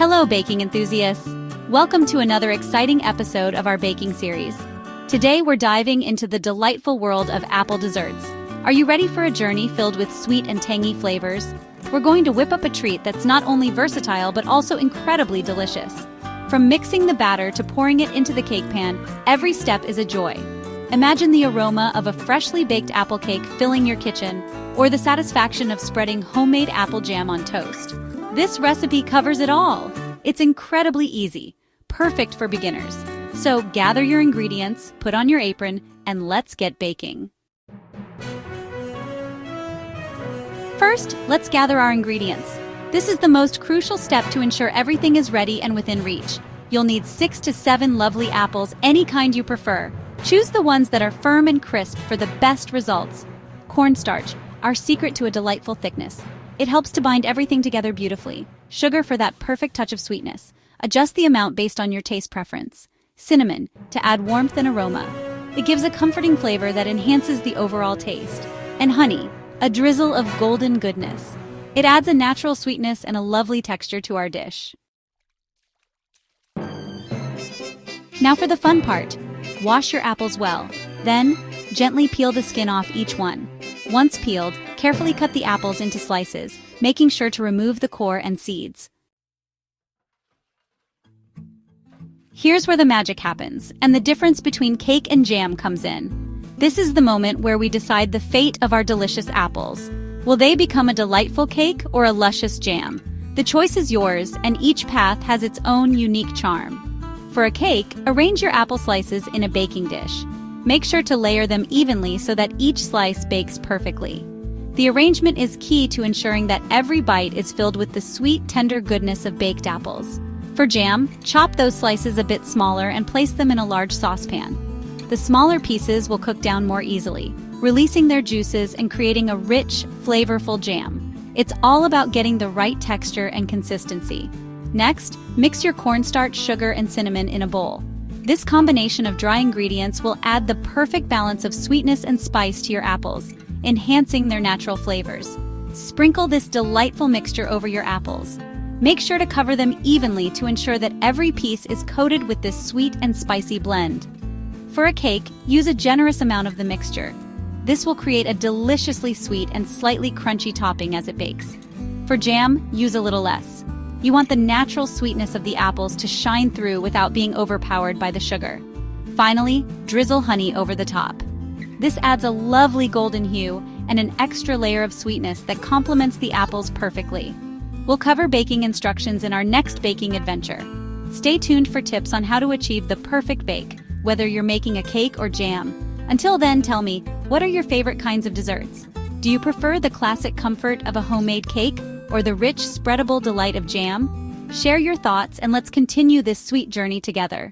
Hello, baking enthusiasts! Welcome to another exciting episode of our baking series. Today we're diving into the delightful world of apple desserts. Are you ready for a journey filled with sweet and tangy flavors? We're going to whip up a treat that's not only versatile but also incredibly delicious. From mixing the batter to pouring it into the cake pan, every step is a joy. Imagine the aroma of a freshly baked apple cake filling your kitchen, or the satisfaction of spreading homemade apple jam on toast. This recipe covers it all. It's incredibly easy, perfect for beginners. So gather your ingredients, put on your apron, and let's get baking. First, let's gather our ingredients. This is the most crucial step to ensure everything is ready and within reach. You'll need 6 to 7 lovely apples, any kind you prefer. Choose the ones that are firm and crisp for the best results. Cornstarch, our secret to a delightful thickness. It helps to bind everything together beautifully. Sugar for that perfect touch of sweetness. Adjust the amount based on your taste preference. Cinnamon, to add warmth and aroma. It gives a comforting flavor that enhances the overall taste. And honey, a drizzle of golden goodness. It adds a natural sweetness and a lovely texture to our dish. Now for the fun part. Wash your apples well. Then, gently peel the skin off each one. Once peeled, carefully cut the apples into slices, making sure to remove the core and seeds. Here's where the magic happens, and the difference between cake and jam comes in. This is the moment where we decide the fate of our delicious apples. Will they become a delightful cake or a luscious jam? The choice is yours, and each path has its own unique charm. For a cake, arrange your apple slices in a baking dish. Make sure to layer them evenly so that each slice bakes perfectly. The arrangement is key to ensuring that every bite is filled with the sweet, tender goodness of baked apples. For jam, chop those slices a bit smaller and place them in a large saucepan. The smaller pieces will cook down more easily, releasing their juices and creating a rich, flavorful jam. It's all about getting the right texture and consistency. Next, mix your cornstarch, sugar, and cinnamon in a bowl. This combination of dry ingredients will add the perfect balance of sweetness and spice to your apples, enhancing their natural flavors. Sprinkle this delightful mixture over your apples. Make sure to cover them evenly to ensure that every piece is coated with this sweet and spicy blend. For a cake, use a generous amount of the mixture. This will create a deliciously sweet and slightly crunchy topping as it bakes. For jam, use a little less. You want the natural sweetness of the apples to shine through without being overpowered by the sugar. Finally, drizzle honey over the top. This adds a lovely golden hue and an extra layer of sweetness that complements the apples perfectly. We'll cover baking instructions in our next baking adventure. Stay tuned for tips on how to achieve the perfect bake, whether you're making a cake or jam. Until then, tell me, what are your favorite kinds of desserts? Do you prefer the classic comfort of a homemade cake or the rich, spreadable delight of jam? Share your thoughts and let's continue this sweet journey together.